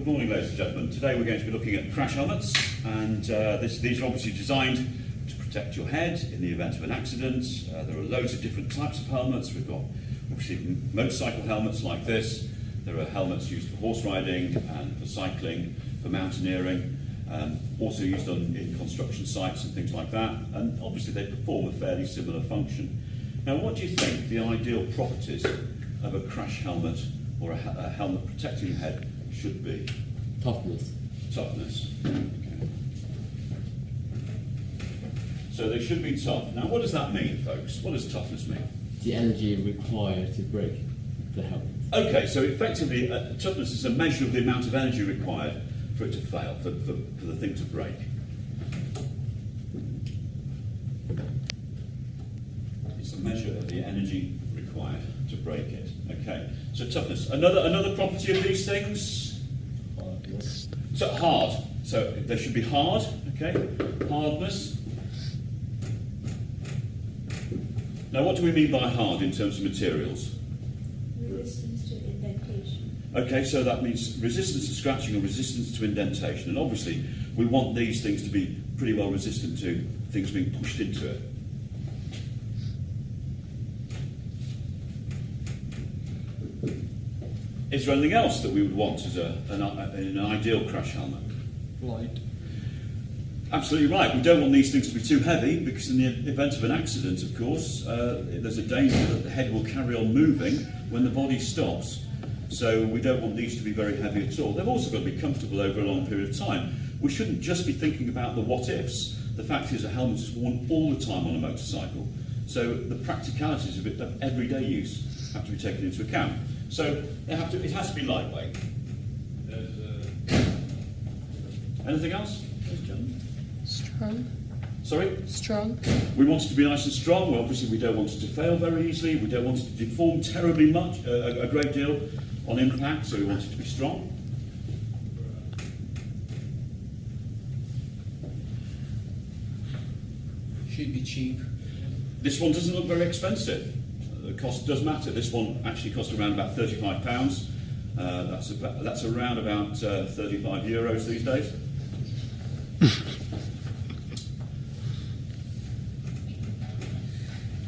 Good morning, ladies and gentlemen. Today we're going to be looking at crash helmets, and these are obviously designed to protect your head in the event of an accident. There are loads of different types of helmets. We've got obviously motorcycle helmets like this. There are helmets used for horse riding and for cycling, for mountaineering, also used in construction sites and things like that, and obviously they perform a fairly similar function. Now, what do you think the ideal properties of a crash helmet or a helmet protecting your head should be? Toughness. Toughness. Okay. So they should be tough. Now, what does that mean, folks? What does toughness mean? The energy required to break the helmet. Okay, so effectively, toughness is a measure of the amount of energy required for it to fail, for the thing to break. It's a measure of the energy required to break it. Okay, so toughness. Another property of these things? Hardness. So hard. So they should be hard, okay? Hardness. Now, what do we mean by hard in terms of materials? Resistance to indentation. Okay, so that means resistance to scratching or resistance to indentation. And obviously, we want these things to be pretty well resistant to things being pushed into it. Is there anything else that we would want as an ideal crash helmet? Light. Absolutely right. We don't want these things to be too heavy, because in the event of an accident, of course, there's a danger that the head will carry on moving when the body stops. So we don't want these to be very heavy at all. They've also got to be comfortable over a long period of time. We shouldn't just be thinking about the what-ifs. The fact is a helmet is worn all the time on a motorcycle. So the practicalities of it, of everyday use, have to be taken into account. So it has to be lightweight. Anything else, ladies and gentlemen? Strong. Sorry? Strong. We want it to be nice and strong. Well, obviously we don't want it to fail very easily. We don't want it to deform terribly much, a great deal on impact, so we want it to be strong. Should be cheap. This one doesn't look very expensive. The cost does matter. This one actually cost around about £35. That's around about 35 euros these days.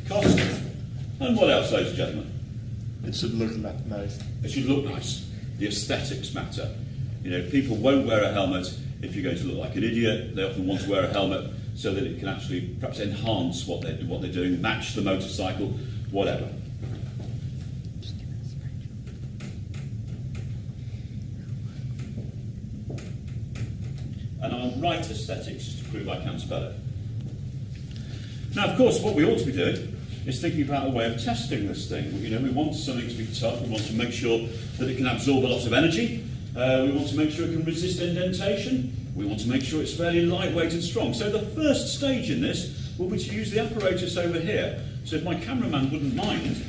Cost. And what else, ladies and gentlemen? It should look nice. It should look nice. The aesthetics matter. You know, people won't wear a helmet if you're going to look like an idiot. They often want to wear a helmet so that it can actually perhaps enhance what they're doing, match the motorcycle, whatever. And I'll write aesthetics just to prove I can spell it. Now, of course, what we ought to be doing is thinking about a way of testing this thing. You know, we want something to be tough. We want to make sure that it can absorb a lot of energy. We want to make sure it can resist indentation. We want to make sure it's fairly lightweight and strong. So the first stage in this will be to use the apparatus over here. So if my cameraman wouldn't mind,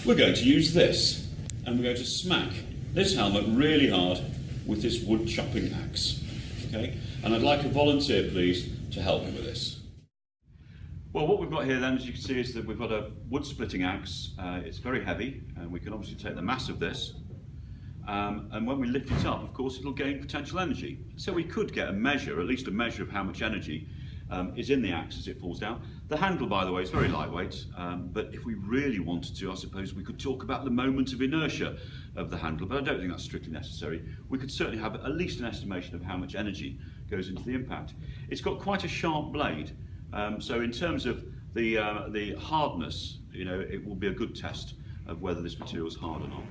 we're going to use this. And we're going to smack this helmet really hard with this wood chopping axe. Okay? And I'd like a volunteer, please, to help me with this. Well, what we've got here then, as you can see, is that we've got a wood splitting axe. It's very heavy, and we can obviously take the mass of this. And when we lift it up, of course, it'll gain potential energy. So we could get a measure, at least a measure of how much energy is in the axe as it falls down. The handle, by the way, is very lightweight, but if we really wanted to, I suppose we could talk about the moment of inertia of the handle, but I don't think that's strictly necessary. We could certainly have at least an estimation of how much energy goes into the impact. It's got quite a sharp blade, so in terms of the hardness, you know, it will be a good test of whether this material is hard or not.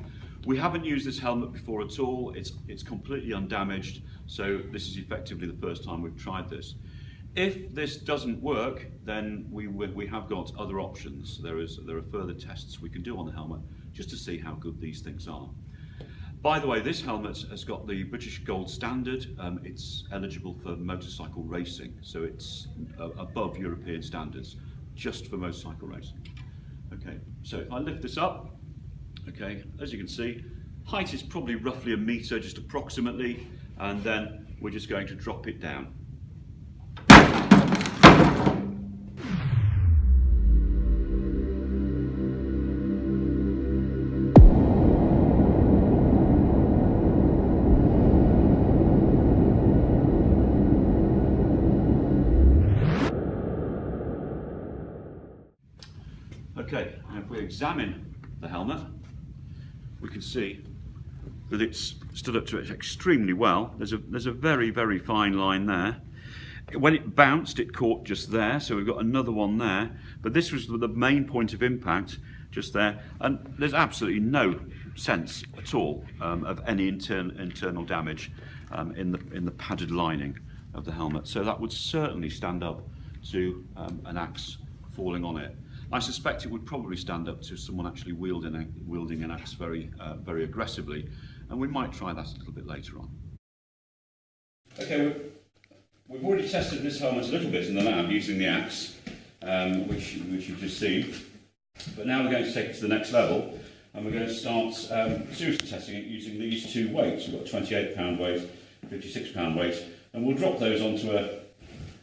We haven't used this helmet before at all. It's completely undamaged, so this is effectively the first time we've tried this. If this doesn't work, then we have got other options. There are further tests we can do on the helmet just to see how good these things are. By the way, this helmet has got the British Gold Standard. It's eligible for motorcycle racing, so it's above European standards, just for motorcycle racing. Okay, so if I lift this up, okay, as you can see, height is probably roughly 1 metre, just approximately, and then we're just going to drop it down. Okay, and if we examine the helmet, we can see that it's stood up to it extremely well. There's a very, very fine line there. When it bounced, it caught just there, so we've got another one there. But this was the main point of impact, just there. And there's absolutely no sense at all of any internal damage in the padded lining of the helmet. So that would certainly stand up to an axe falling on it. I suspect it would probably stand up to someone actually wielding an axe very aggressively, and we might try that a little bit later on. Okay, we've already tested this helmet a little bit in the lab using the axe, which you've just seen, but now we're going to take it to the next level, and we're going to start seriously testing it using these two weights. We've got a 28-pound weight, 56-pound weight, and we'll drop those onto a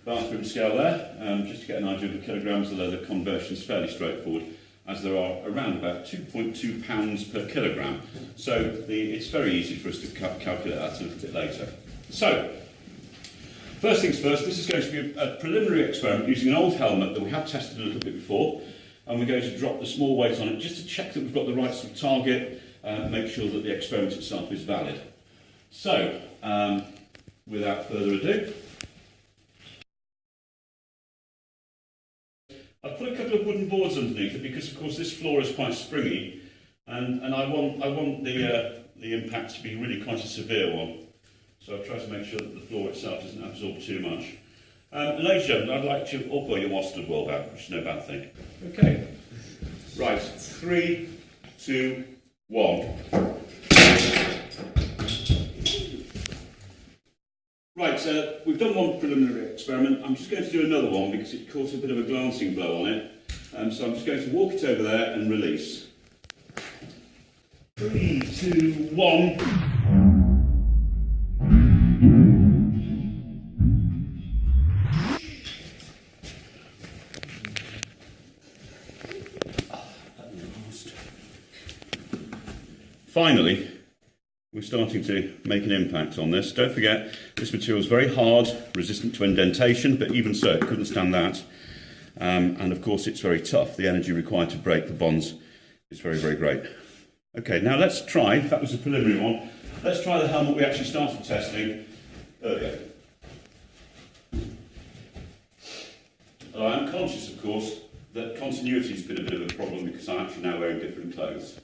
bathroom scale there, just to get an idea of the kilograms, although the conversion is fairly straightforward, as there are around about 2.2 pounds per kilogram. So it's very easy for us to calculate that a little bit later. So, first things first, this is going to be a preliminary experiment using an old helmet that we have tested a little bit before, and we're going to drop the small weight on it just to check that we've got the right sort of target, make sure that the experiment itself is valid. So, without further ado, I've put a couple of wooden boards underneath it because, of course, this floor is quite springy, and I want the impact to be really quite a severe one. So I've tried to make sure that the floor itself doesn't absorb too much. And ladies and gentlemen, I'd like to... Oh boy, your mustard well back, which is no bad thing. Okay. Right, 3, 2, 1. Right, we've done one preliminary experiment. I'm just going to do another one because it caught a bit of a glancing blow on it. So I'm just going to walk it over there and release. 3, 2, 1. Finally, we're starting to make an impact on this. Don't forget, this material is very hard, resistant to indentation, but even so, it couldn't stand that. And of course, it's very tough. The energy required to break the bonds is very, very great. Okay, now let's try, that was the preliminary one, let's try the helmet we actually started testing earlier. I'm conscious, of course, that continuity has been a bit of a problem because I'm actually now wearing different clothes.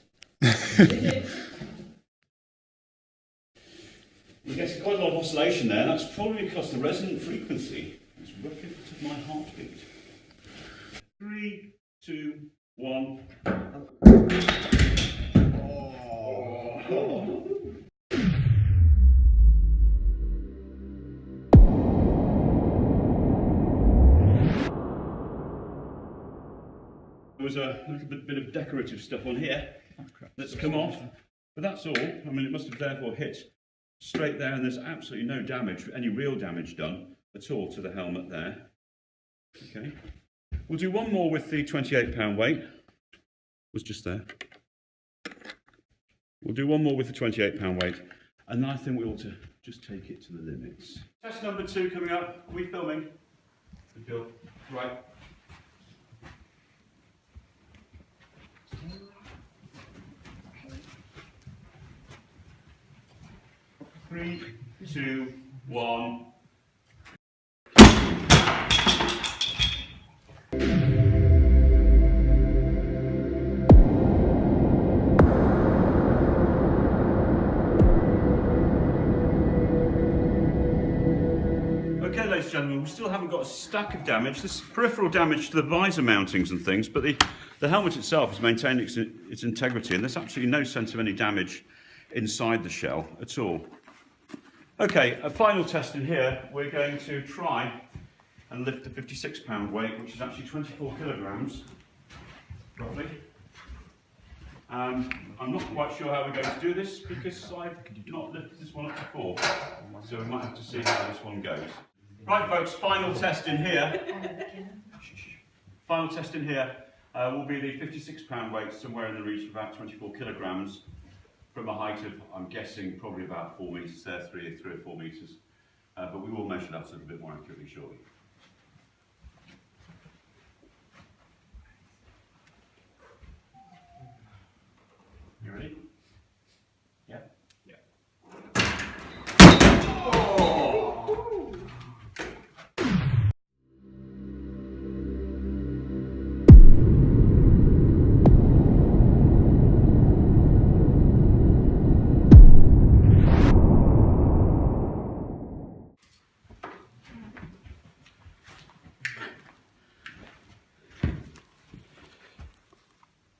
We're getting quite a lot of oscillation there, and that's probably because the resonant frequency is roughly of my heartbeat. 3, 2, 1. Oh. There was a little bit of decorative stuff on here that's come off, but that's all. I mean, it must have therefore hit straight there, and there's absolutely no damage, any real damage done at all to the helmet there. Okay, we'll do one more with the 28-pound weight. Was just there. We'll do one more with the 28-pound weight, and then I think we ought to just take it to the limits. Test number 2 coming up. Are we filming? Good. Right. Three, 2, 1. Okay, ladies and gentlemen, we still haven't got a stack of damage. There's peripheral damage to the visor mountings and things, but the helmet itself has maintained its integrity, and there's absolutely no sense of any damage inside the shell at all. Okay, a final test in here. We're going to try and lift the 56-pound weight, which is actually 24 kilograms, roughly. I'm not quite sure how we're going to do this because I've not lifted this one up before, so we might have to see how this one goes. Right, folks, final test in here. Final test in here will be the 56-pound weight, somewhere in the region of about 24 kilograms. From a height of, I'm guessing, probably about 4 metres there, 3 or 4 metres. But we will measure that a little bit more accurately shortly. You ready? Yeah. Yeah.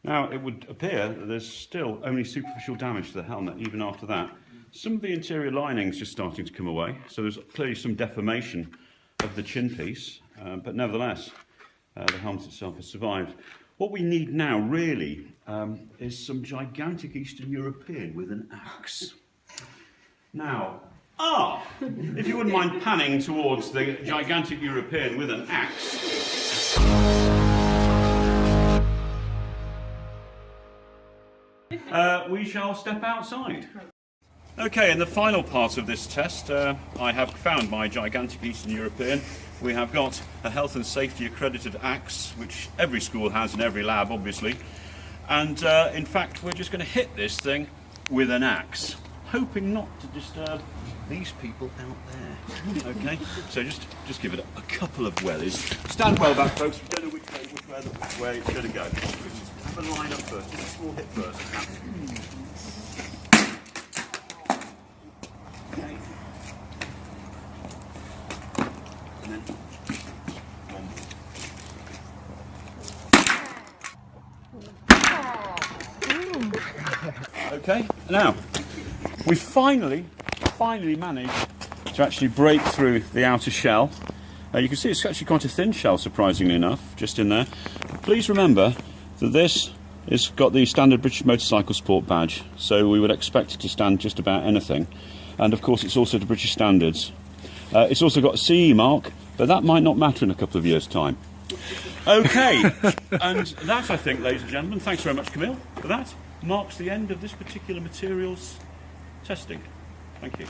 Now, it would appear that there's still only superficial damage to the helmet, even after that. Some of the interior lining's just starting to come away, so there's clearly some deformation of the chin piece, but nevertheless, the helmet itself has survived. What we need now, really, is some gigantic Eastern European with an axe. Now, if you wouldn't mind panning towards the gigantic European with an axe. We shall step outside. Okay, in the final part of this test, I have found my gigantic Eastern European. We have got a health and safety accredited axe, which every school has in every lab, obviously. And in fact, we're just going to hit this thing with an axe, hoping not to disturb these people out there. Okay, so just give it a couple of wellies. Stand well back, folks. We don't know which way it's going to go. Have a line up first, just a small hit first. Okay. And then one. Okay, now we finally managed to actually break through the outer shell. You can see it's actually quite a thin shell, surprisingly enough, just in there. Please remember that this has got the standard British Motorcycle Sport badge, so we would expect it to stand just about anything. And of course it's also to British standards. It's also got a CE mark, but that might not matter in a couple of years' time. Okay, and that, I think, ladies and gentlemen, thanks very much, Camille, for that, marks the end of this particular materials testing. Thank you.